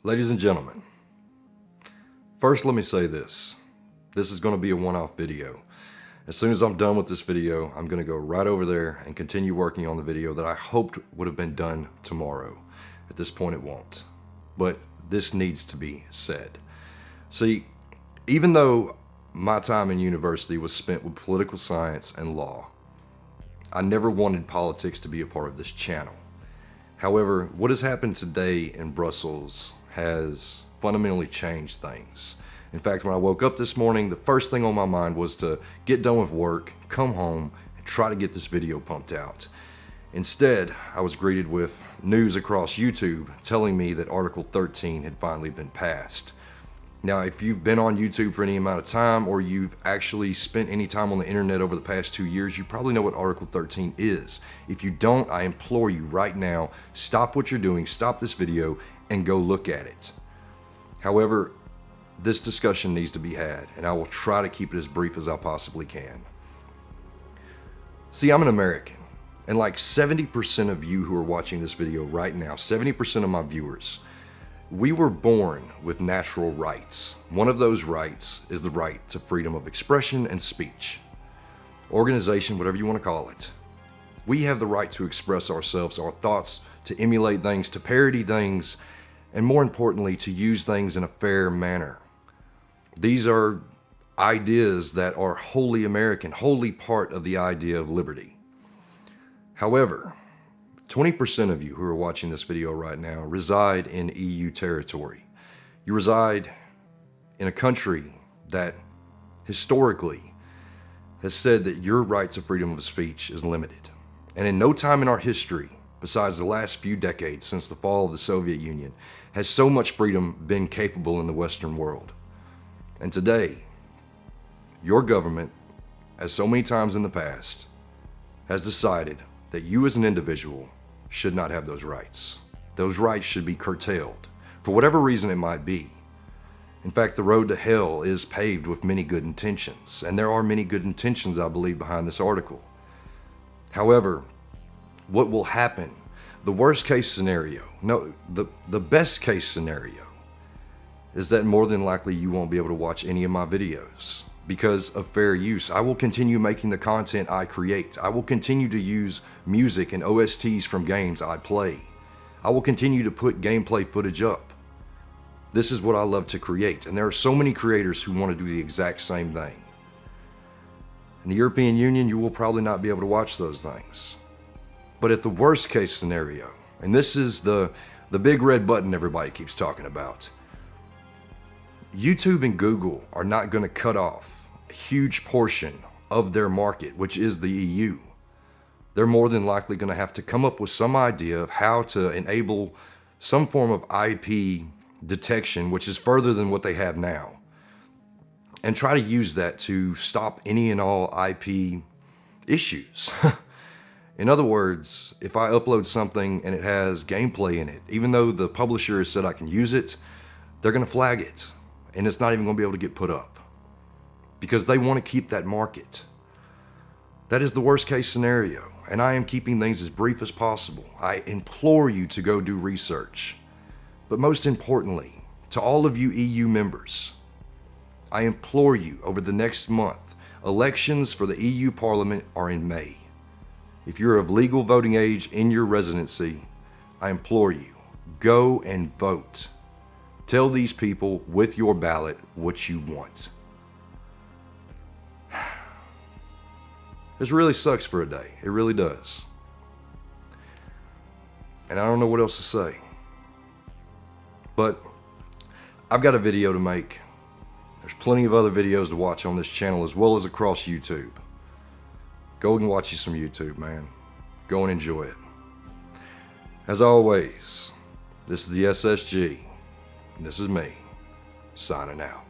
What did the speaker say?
Ladies and gentlemen, first let me say this. This is going to be a one-off video. As soon as I'm done with this video, I'm going to go right over there and continue working on the video that I hoped would have been done tomorrow. At this point it won't. But this needs to be said. See, even though my time in university was spent with political science and law, I never wanted politics to be a part of this channel. However, what has happened today in Brussels has fundamentally changed things. In fact, when I woke up this morning, the first thing on my mind was to get done with work, come home, and try to get this video pumped out. Instead, I was greeted with news across YouTube telling me that Article 13 had finally been passed. Now, if you've been on YouTube for any amount of time, or you've actually spent any time on the internet over the past 2 years, you probably know what Article 13 is. If you don't, I implore you right now, stop what you're doing, stop this video, and go look at it. However, this discussion needs to be had, and I will try to keep it as brief as I possibly can. See, I'm an American, and like 70% of you who are watching this video right now, 70% of my viewers, we were born with natural rights. One of those rights is the right to freedom of expression and speech, organization, whatever you want to call it. We have the right to express ourselves, our thoughts, to emulate things, to parody things, and more importantly, to use things in a fair manner. These are ideas that are wholly American, wholly part of the idea of liberty. However, 20% of you who are watching this video right now reside in EU territory. You reside in a country that historically has said that your right to freedom of speech is limited. And in no time in our history, besides the last few decades since the fall of the Soviet Union, has so much freedom been capable in the Western world. And today, your government, as so many times in the past, has decided that you as an individual should not have those rights. Those rights should be curtailed, for whatever reason it might be. In fact, the road to hell is paved with many good intentions, and there are many good intentions, I believe, behind this article. However, what will happen, the worst case scenario, no, the best case scenario, is that more than likely you won't be able to watch any of my videos because of fair use. I will continue making the content I create. I will continue to use music and OSTs from games I play. I will continue to put gameplay footage up. This is what I love to create, and there are so many creators who want to do the exact same thing. In the European Union, you will probably not be able to watch those things. But at the worst case scenario, and this is the big red button everybody keeps talking about, YouTube and Google are not going to cut off a huge portion of their market, which is the EU. They're more than likely going to have to come up with some idea of how to enable some form of IP detection, which is further than what they have now, and try to use that to stop any and all IP issues. In other words, if I upload something and it has gameplay in it, even though the publisher has said I can use it, they're going to flag it. And it's not even going to be able to get put up because they want to keep that market. That is the worst case scenario, and I am keeping things as brief as possible. I implore you to go do research. But most importantly, to all of you EU members, I implore you over the next month, elections for the EU Parliament are in May. If you're of legal voting age in your residency, I implore you, go and vote. Tell these people with your ballot what you want. This really sucks for a day. It really does. And I don't know what else to say. But I've got a video to make. There's plenty of other videos to watch on this channel as well as across YouTube. Go and watch you some YouTube, man. Go and enjoy it. As always, this is the SSG. This is me, signing out.